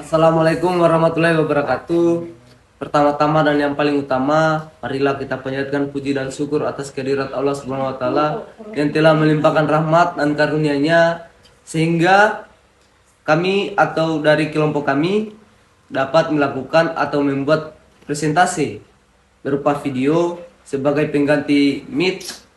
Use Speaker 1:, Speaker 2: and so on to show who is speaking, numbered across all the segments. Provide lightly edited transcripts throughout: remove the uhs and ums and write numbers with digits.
Speaker 1: Assalamualaikum warahmatullahi wabarakatuh. Pertama-tama dan yang paling utama, marilah kita panjatkan puji dan syukur atas kehadirat Allah Subhanahu wa taala yang telah melimpahkan rahmat dan karunia-Nya sehingga kami atau dari kelompok kami dapat melakukan atau membuat presentasi berupa video sebagai pengganti Meet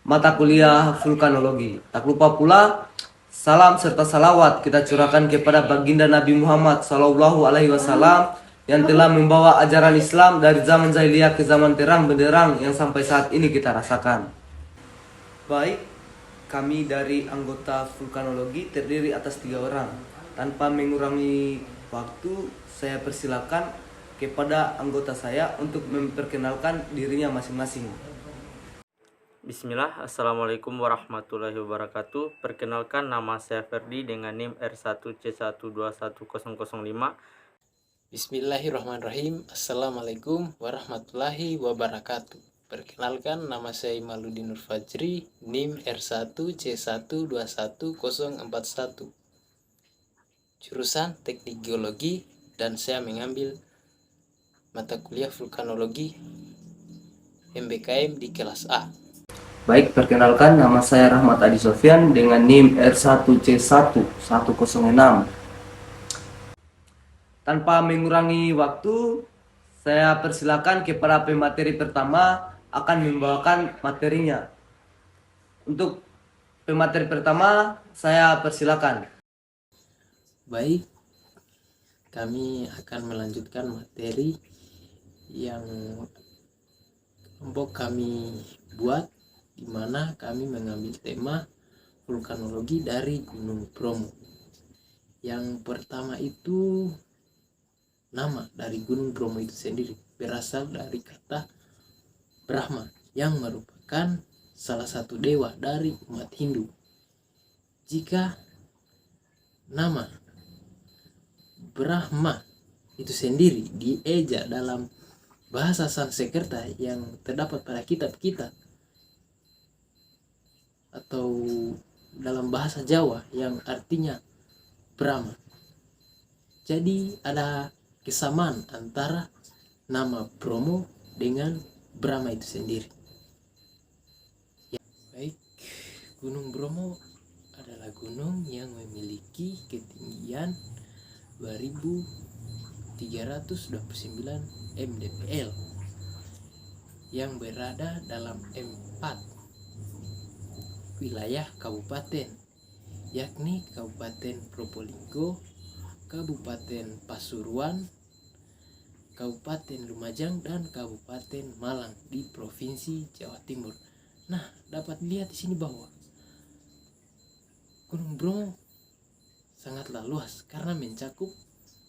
Speaker 1: mata kuliah vulkanologi. Tak lupa pula salam serta salawat kita curahkan kepada baginda Nabi Muhammad Sallallahu Alaihi Wasallam yang telah membawa ajaran Islam dari zaman jahiliyah ke zaman terang benderang yang sampai saat ini kita rasakan. Baik, kami dari anggota vulkanologi terdiri atas 3 orang. Tanpa mengurangi waktu, saya persilakan kepada anggota saya untuk memperkenalkan dirinya masing-masing.
Speaker 2: Bismillah, Assalamualaikum warahmatullahi wabarakatuh. Perkenalkan, nama saya Ferdi dengan NIM R1C121005.
Speaker 3: Bismillahirrahmanirrahim. Assalamualaikum warahmatullahi wabarakatuh. Perkenalkan, nama saya Imaluddin Nur Fajri, NIM R1C121041, jurusan Teknik Geologi, dan saya mengambil mata kuliah vulkanologi MBKM di kelas A.
Speaker 1: Baik, perkenalkan nama saya Rahmat Adi Sofyan dengan NIM R1C1106. Tanpa mengurangi waktu, saya persilakan kepada pemateri pertama akan membawakan materinya. Untuk pemateri pertama, saya persilakan.
Speaker 3: Baik, kami akan melanjutkan materi yang kelompok kami buat, di mana kami mengambil tema vulkanologi dari Gunung Bromo. Yang pertama itu, nama dari Gunung Bromo itu sendiri berasal dari kata Brahma yang merupakan salah satu dewa dari umat Hindu. Jika nama Brahma itu sendiri dieja dalam bahasa Sanskerta yang terdapat pada kitab-kitab atau dalam bahasa Jawa yang artinya Brahma. Jadi ada kesamaan antara nama Bromo dengan Brahma itu sendiri. Ya, baik, Gunung Bromo adalah gunung yang memiliki ketinggian 2329 mdpl yang berada dalam 4 wilayah kabupaten, yakni Kabupaten Probolinggo, Kabupaten Pasuruan, Kabupaten Lumajang, dan Kabupaten Malang di Provinsi Jawa Timur. Nah, dapat dilihat di sini bahwa Gunung Bromo sangatlah luas karena mencakup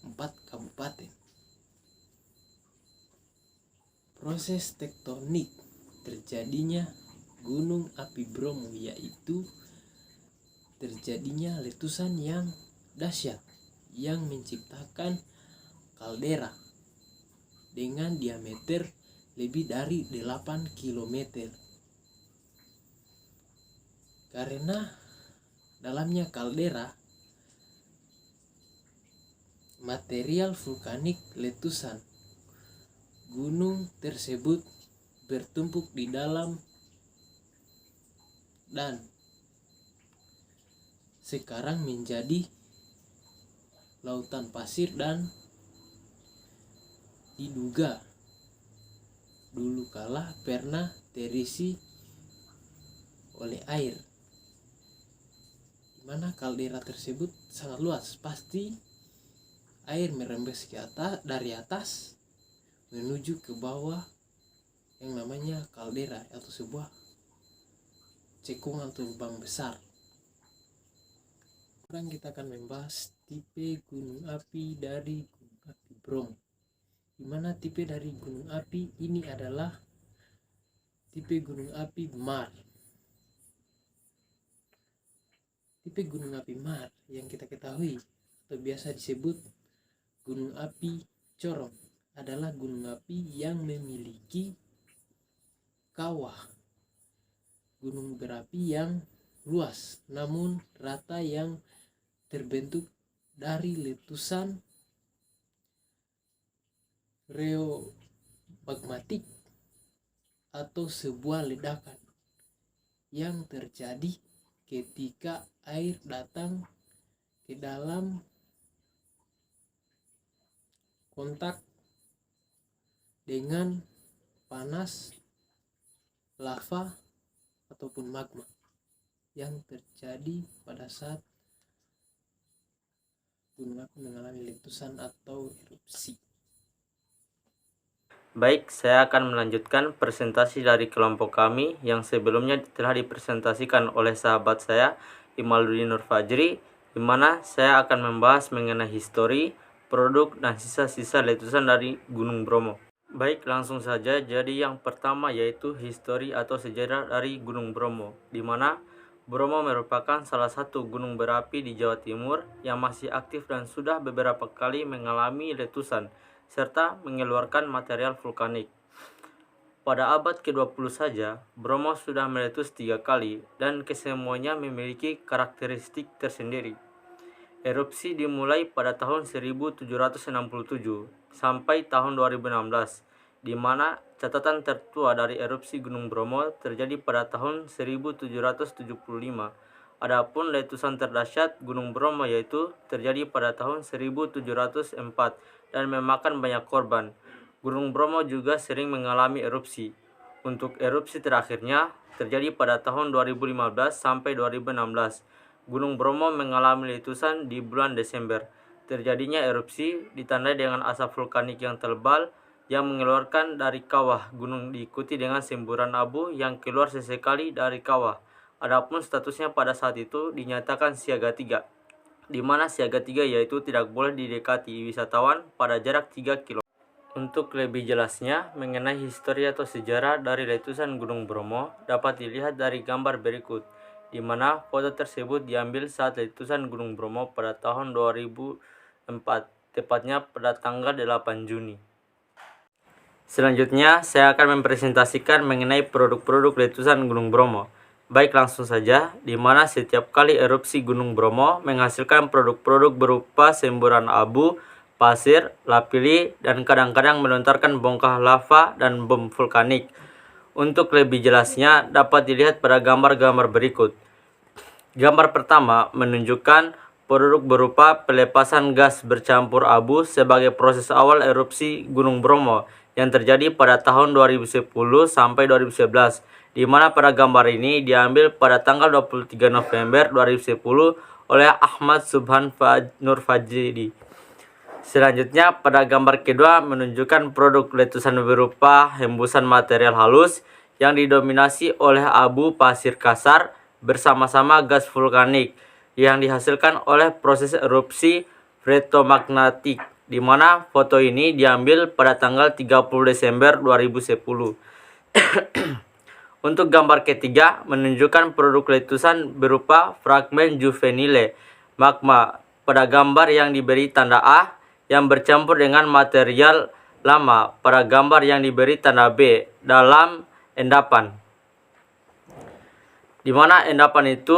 Speaker 3: 4 kabupaten. Proses tektonik terjadinya Gunung Api Bromo yaitu terjadinya letusan yang dahsyat yang menciptakan kaldera dengan diameter lebih dari 8 km. Karena dalamnya kaldera, material vulkanik letusan gunung tersebut bertumpuk di dalam dan sekarang menjadi lautan pasir, dan diduga dulu kala pernah terisi oleh air, di mana kaldera tersebut sangat luas. Pasti air merembes ke atas, dari atas menuju ke bawah, yang namanya kaldera atau sebuah cekungan atau lubang besar. Sekarang kita akan membahas tipe gunung api dari Gunung Api Bromo. Di mana tipe dari gunung api ini adalah tipe gunung api Mar. Tipe gunung api Mar yang kita ketahui atau biasa disebut gunung api Corong adalah gunung api yang memiliki kawah gunung berapi yang luas namun rata yang terbentuk dari letusan geomagmatik atau sebuah ledakan yang terjadi ketika air datang ke dalam kontak dengan panas lava ataupun magma yang terjadi pada saat gunung api mengalami letusan atau erupsi.
Speaker 2: Baik, saya akan melanjutkan presentasi dari kelompok kami yang sebelumnya telah dipresentasikan oleh sahabat saya, Imaluddin Nur Fajri, di mana saya akan membahas mengenai histori, produk, dan sisa-sisa letusan dari Gunung Bromo. Baik, langsung saja. Jadi yang pertama yaitu histori atau sejarah dari Gunung Bromo, di mana Bromo merupakan salah satu gunung berapi di Jawa Timur yang masih aktif dan sudah beberapa kali mengalami letusan serta mengeluarkan material vulkanik. Pada abad ke-20 saja, Bromo sudah meletus 3 kali dan kesemuanya memiliki karakteristik tersendiri. Erupsi dimulai pada tahun 1767 sampai tahun 2016, di mana catatan tertua dari erupsi Gunung Bromo terjadi pada tahun 1775. Adapun letusan terdahsyat Gunung Bromo yaitu terjadi pada tahun 1704 dan memakan banyak korban. Gunung Bromo juga sering mengalami erupsi. Untuk erupsi terakhirnya terjadi pada tahun 2015 sampai 2016. Gunung Bromo mengalami letusan di bulan Desember. Terjadinya erupsi ditandai dengan asap vulkanik yang tebal yang mengeluarkan dari kawah gunung diikuti dengan semburan abu yang keluar sesekali dari kawah. Adapun statusnya pada saat itu dinyatakan siaga 3, di mana siaga 3 yaitu tidak boleh didekati wisatawan pada jarak 3 km. Untuk lebih jelasnya mengenai histori atau sejarah dari letusan Gunung Bromo dapat dilihat dari gambar berikut, di mana foto tersebut diambil saat letusan Gunung Bromo pada tahun 2004, tepatnya pada tanggal 8 Juni. Selanjutnya, saya akan mempresentasikan mengenai produk-produk letusan Gunung Bromo. Baik, langsung saja, di mana setiap kali erupsi Gunung Bromo menghasilkan produk-produk berupa semburan abu, pasir, lapilli, dan kadang-kadang melontarkan bongkah lava dan bom vulkanik. Untuk lebih jelasnya dapat dilihat pada gambar-gambar berikut. Gambar pertama menunjukkan produk berupa pelepasan gas bercampur abu sebagai proses awal erupsi Gunung Bromo yang terjadi pada tahun 2010 sampai 2011, di mana pada gambar ini diambil pada tanggal 23 November 2010 oleh Ahmad Subhan Nur Fajri. Selanjutnya pada gambar kedua menunjukkan produk letusan berupa hembusan material halus yang didominasi oleh abu pasir kasar bersama-sama gas vulkanik yang dihasilkan oleh proses erupsi freatomagmatik, di mana foto ini diambil pada tanggal 30 Desember 2010. Untuk gambar ketiga menunjukkan produk letusan berupa fragmen juvenile magma pada gambar yang diberi tanda A yang bercampur dengan material lama pada gambar yang diberi tanda B dalam endapan, di mana endapan itu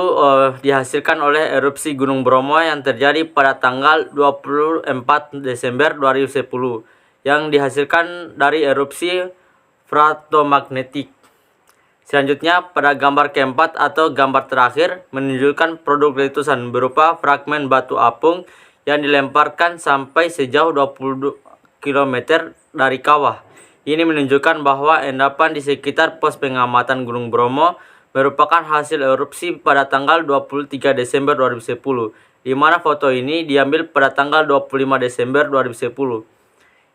Speaker 2: dihasilkan oleh erupsi Gunung Bromo yang terjadi pada tanggal 24 Desember 2010 yang dihasilkan dari erupsi freatomagmatik. Selanjutnya pada gambar keempat atau gambar terakhir menunjukkan produk letusan berupa fragmen batu apung yang dilemparkan sampai sejauh 20 km dari kawah. Ini menunjukkan bahwa endapan di sekitar pos pengamatan Gunung Bromo merupakan hasil erupsi pada tanggal 23 Desember 2010, di mana foto ini diambil pada tanggal 25 Desember 2010.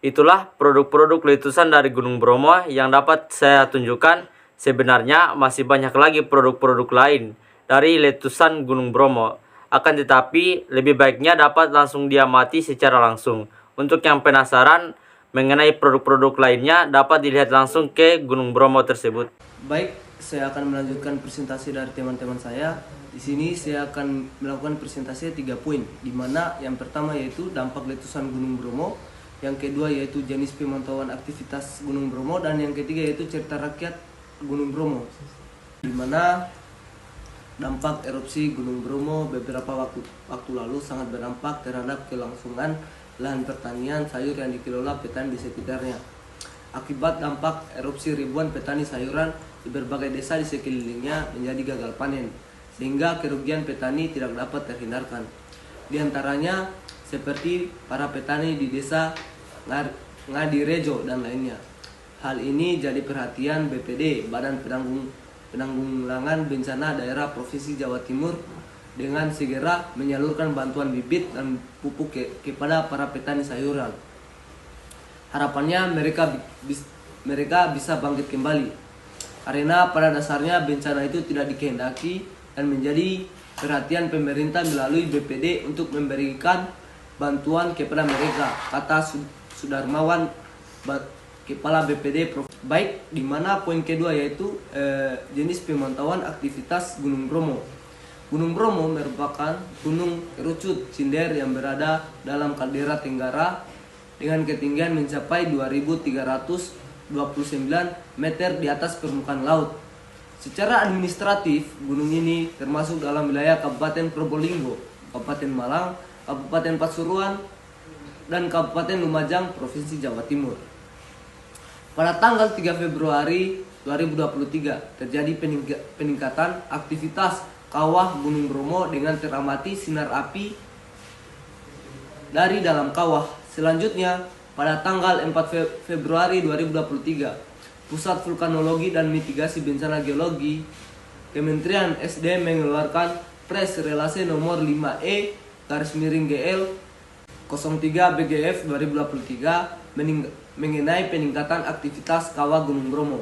Speaker 2: Itulah produk-produk letusan dari Gunung Bromo yang dapat saya tunjukkan. Sebenarnya masih banyak lagi produk-produk lain dari letusan Gunung Bromo. Akan tetapi lebih baiknya dapat langsung diamati secara langsung. Untuk yang penasaran mengenai produk-produk lainnya dapat dilihat langsung ke Gunung Bromo tersebut.
Speaker 1: Baik, saya akan melanjutkan presentasi dari teman-teman saya. Di sini saya akan melakukan presentasi 3 poin, di mana yang pertama yaitu dampak letusan Gunung Bromo, yang kedua yaitu jenis pemantauan aktivitas Gunung Bromo, dan yang ketiga yaitu cerita rakyat Gunung Bromo. Di mana dampak erupsi Gunung Bromo beberapa waktu lalu sangat berdampak terhadap kelangsungan lahan pertanian sayur yang dikelola petani di sekitarnya. Akibat dampak erupsi, ribuan petani sayuran di berbagai desa di sekelilingnya menjadi gagal panen, sehingga kerugian petani tidak dapat terhindarkan. Di antaranya seperti para petani di desa Ngadirejo dan lainnya. Hal ini jadi perhatian BPD, Badan Penanggulangan Bencana Daerah Provinsi Jawa Timur, dengan segera menyalurkan bantuan bibit dan pupuk kepada para petani sayuran. Harapannya mereka bisa bangkit kembali, karena pada dasarnya bencana itu tidak dikehendaki dan menjadi perhatian pemerintah melalui BPD untuk memberikan bantuan kepada mereka, kata Sudarmawan, Kepala BPD baik, di mana poin kedua yaitu jenis pemantauan aktivitas Gunung Bromo. Gunung Bromo merupakan gunung kerucut cinder yang berada dalam kaldera Tenggara dengan ketinggian mencapai 2.329 meter di atas permukaan laut. Secara administratif, gunung ini termasuk dalam wilayah Kabupaten Probolinggo, Kabupaten Malang, Kabupaten Pasuruan, dan Kabupaten Lumajang, Provinsi Jawa Timur. Pada tanggal 3 Februari 2023 terjadi peningkatan aktivitas kawah Gunung Bromo dengan teramati sinar api dari dalam kawah. Selanjutnya, pada tanggal 4 Februari 2023, Pusat Vulkanologi dan Mitigasi Bencana Geologi Kementerian SDM mengeluarkan Pres Relase nomor 5E/GL 03 BGF 2023 mengenai peningkatan aktivitas kawah Gunung Bromo.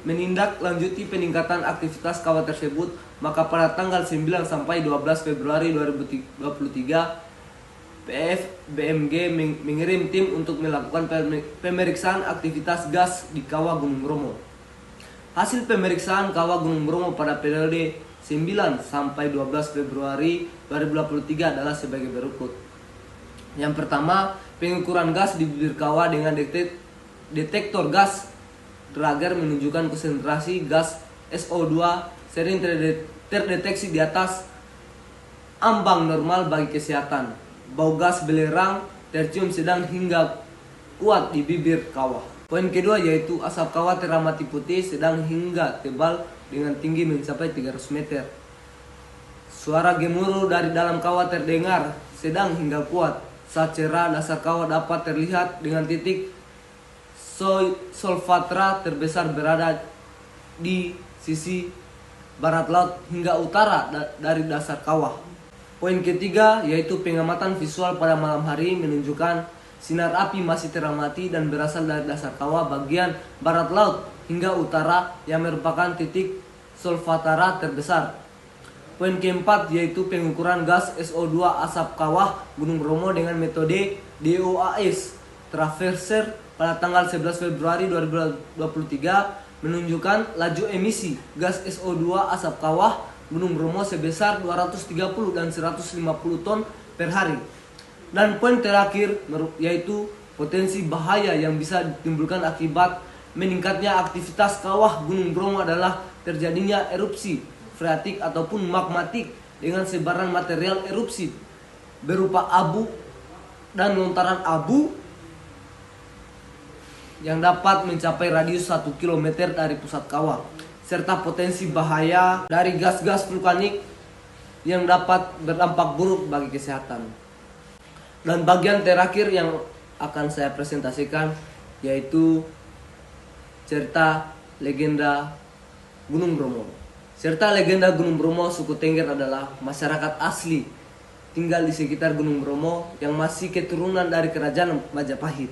Speaker 1: Menindaklanjuti peningkatan aktivitas kawah tersebut, maka pada tanggal 9 sampai 12 Februari 2023 PFBMG mengirim tim untuk melakukan pemeriksaan aktivitas gas di kawah Gunung Bromo. Hasil pemeriksaan kawah Gunung Bromo pada periode 9 sampai 12 Februari 2023 adalah sebagai berikut. Yang pertama, pengukuran gas di bibir kawah dengan detektor gas Drager menunjukkan konsentrasi gas SO2 sering terdeteksi di atas ambang normal bagi kesehatan. Bau gas belerang tercium sedang hingga kuat di bibir kawah. Poin kedua yaitu asap kawah teramati putih sedang hingga tebal dengan tinggi mencapai 300 meter. Suara gemuruh dari dalam kawah terdengar sedang hingga kuat. Saat cerah, dasar kawah dapat terlihat dengan titik solfatra terbesar berada di sisi barat laut hingga utara dari dasar kawah. Poin ketiga yaitu pengamatan visual pada malam hari menunjukkan sinar api masih teramati dan berasal dari dasar kawah bagian barat laut hingga utara yang merupakan titik solfatara terbesar. Poin keempat yaitu pengukuran gas SO2 asap kawah Gunung Bromo dengan metode DOAS Traverser pada tanggal 11 Februari 2023 menunjukkan laju emisi gas SO2 asap kawah Gunung Bromo sebesar 230 dan 150 ton per hari. Dan poin terakhir yaitu potensi bahaya yang bisa ditimbulkan akibat meningkatnya aktivitas kawah Gunung Bromo adalah terjadinya erupsi freatik ataupun magmatik dengan sebaran material erupsi berupa abu dan lontaran abu yang dapat mencapai radius 1 km dari pusat kawah, serta potensi bahaya dari gas-gas vulkanik yang dapat berdampak buruk bagi kesehatan. Dan bagian terakhir yang akan saya presentasikan yaitu cerita legenda Gunung Bromo. Cerita legenda Gunung Bromo suku Tengger adalah masyarakat asli tinggal di sekitar Gunung Bromo yang masih keturunan dari kerajaan Majapahit.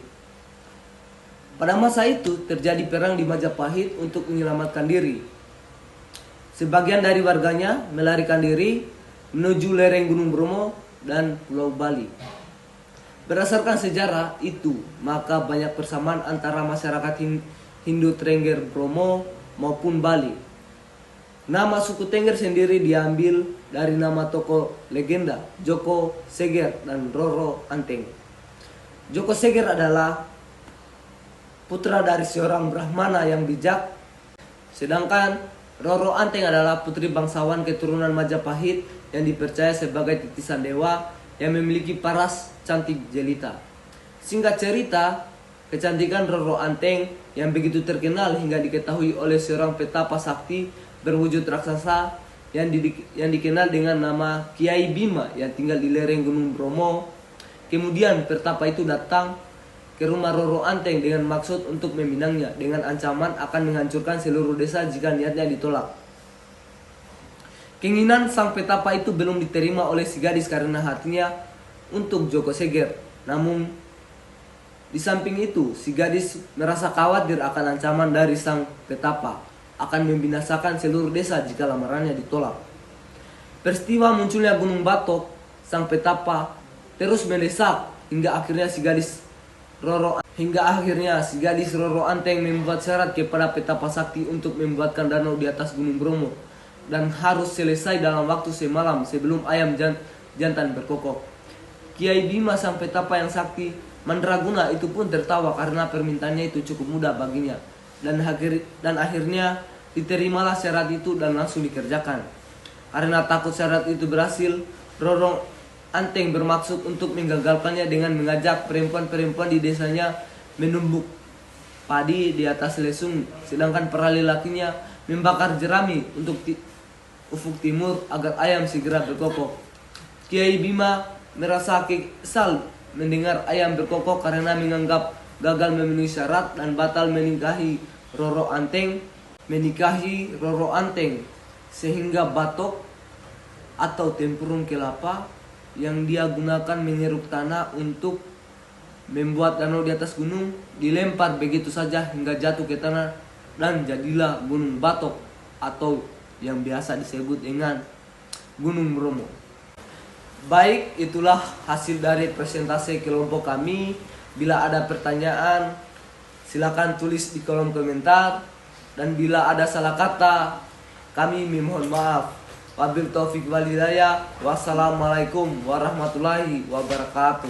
Speaker 1: Pada masa itu terjadi perang di Majapahit untuk menyelamatkan diri. Sebagian dari warganya melarikan diri menuju lereng Gunung Bromo dan Pulau Bali. Berdasarkan sejarah itu, maka banyak persamaan antara masyarakat Hindu Tengger Bromo maupun Bali. Nama suku Tengger sendiri diambil dari nama tokoh legenda Joko Seger dan Roro Anteng. Joko Seger adalah putra dari seorang Brahmana yang bijak, sedangkan Roro Anteng adalah putri bangsawan keturunan Majapahit yang dipercaya sebagai titisan dewa yang memiliki paras cantik jelita. Singkat cerita, kecantikan Roro Anteng yang begitu terkenal hingga diketahui oleh seorang petapa sakti berwujud raksasa yang dikenal dengan nama Kiai Bima yang tinggal di lereng Gunung Bromo. Kemudian petapa itu datang ke rumah Roro Anteng dengan maksud untuk meminangnya dengan ancaman akan menghancurkan seluruh desa jika niatnya ditolak. Keinginan sang petapa itu belum diterima oleh si gadis karena hatinya untuk Joko Seger. Namun di samping itu si gadis merasa khawatir akan ancaman dari sang petapa akan membinasakan seluruh desa jika lamarannya ditolak. Peristiwa munculnya Gunung Batok, sang petapa terus mendesak hingga akhirnya si gadis Roro Anteng membuat syarat kepada petapa sakti untuk membuatkan danau di atas Gunung Bromo dan harus selesai dalam waktu semalam sebelum ayam jantan berkokok. Kiai Bima sang petapa yang sakti mandraguna itu pun tertawa karena permintaannya itu cukup mudah baginya dan akhirnya diterimalah syarat itu dan langsung dikerjakan. Karena takut syarat itu berhasil, Roro Anteng bermaksud untuk menggagalkannya dengan mengajak perempuan-perempuan di desanya menumbuk padi di atas lesung, sedangkan para lelakinya membakar jerami untuk ufuk timur agar ayam segera berkokok. Kiai Bima merasa kesal mendengar ayam berkokok karena menganggap gagal memenuhi syarat dan batal menikahi Roro Anteng, sehingga batok atau tempurung kelapa yang dia gunakan menyeruk tanah untuk membuat danau di atas gunung dilempar begitu saja hingga jatuh ke tanah dan jadilah Gunung Batok atau yang biasa disebut dengan Gunung Bromo. Baik, itulah hasil dari presentasi kelompok kami. Bila ada pertanyaan, silakan tulis di kolom komentar. Dan bila ada salah kata, kami memohon maaf. Wabil taufik wal hidayah. Wassalamualaikum warahmatullahi wabarakatuh.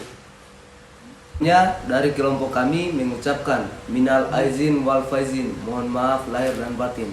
Speaker 1: Dari kelompok kami mengucapkan minal aizin wal faizin, mohon maaf lahir dan batin.